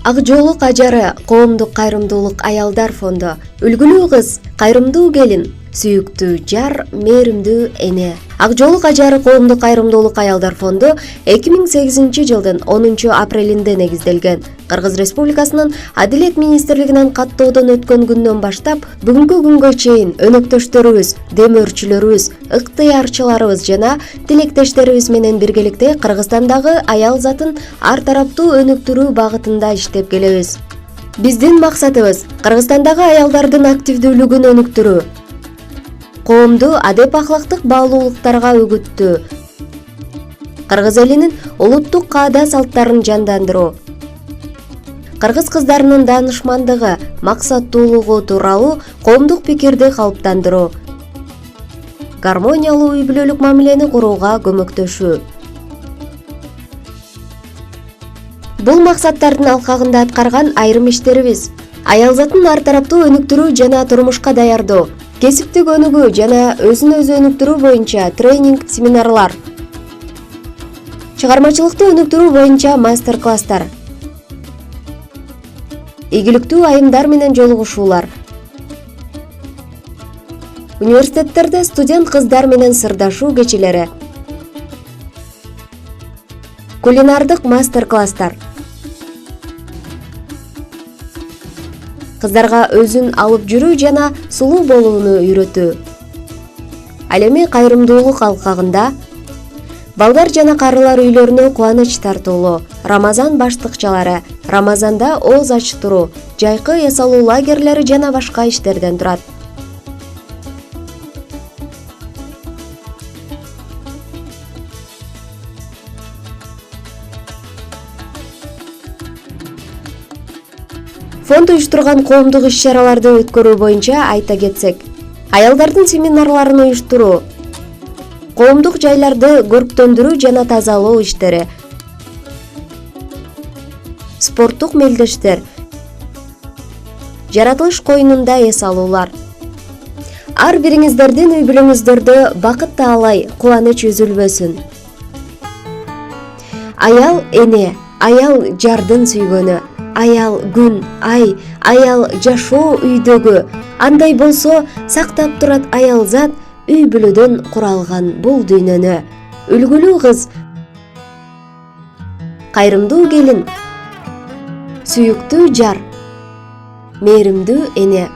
Ак жоолук ажары коомдук кайрымдуулук аялдар фонду. Үлгүлүү кыз, кайрымдуу келин, сүйүктүү жар, мээримдүү эне. Ак жоолук ажары коомдук кайрымдуулук аялдар фонду 2008 жылдын 10 апрелинде негизделген. Кыргыз Республикасынын Адилет министрлигинен каттоодон өткөн күндөн баштап бүгүнкү күнгө чейин өнөктөштөрүбүз, демөөрчүлөрүбүз, ыктыярчыларыбыз жана тилектештерибиз менен биргеликте Кыргызстандагы аял затын ар тараптуу өнүктүрүү багытында иштеп келебиз. Биздин максатыбыз Кыргызстандагы аялдардын активдүүлүгүн өнүктүрүү, коомду адеп-ахлактык баалуулуктарга үгүттөө, кыргыз элинин улуттук каада-салттарын жандандыруу, кыргыз кыздарынын даанышмандыгы, максаттуулугу тууралуу коомдук пикирди калыптандыруу, гармониялуу үй-бүлөлүк мамилени курууга көмөктөшүү. Бул максаттардын алкагында аткарган айрым иштерибиз: аял затын ар тараптуу өнүктүрүү жана турмушка даярдоо, кесиптик өнүгүү жана өзүн өзү өнүктүрүү боюнча тренинг, семинарлар, чыгармачылыкты өнүктүрүү боюнча мастер-класстар, ийгиликтүү айымдар менен жолугушуулар, университеттерде студент кыздар менен сырдашуу кечелери, кулинардык мастер-класстар, кыздарга өзүн алып жүрүү жана сулуу болууну үйрөтүү. Ал эми кайрымдуулук алкагында балдар жана карылар үйлөрүнө кубаныч тартуулоо, Рамазан баштыкчалары, Рамазанда ооз ачтыруу, жайкы эс алуу лагерлери жана башка иштерден турат. Фонд уюштурган коомдук иш-чараларды өткөрүү боюнча айта кетсек: аялдардын семинарларын уюштуруу, коомдук жайларды көрктөндүрүү жана тазалоо иштери, спорттук мелдештер, жаратылыш коюнунда эс алуулар. Ар бириңиздердин үй-бүлөңүздөрдө бакыт таалай, кубаныч үзүлбөсүн. Аял эне, аял жардын сүйгөнү, аял күн, ай, аял жашоо үйдөгү. Андай болсо сактап турат аял зат үй-бүлөдөн куралган бул дүйнөнү. Үлгүлүү кыз, кайрымдуу келин, сүйүктүү жар, мээримдүү эне.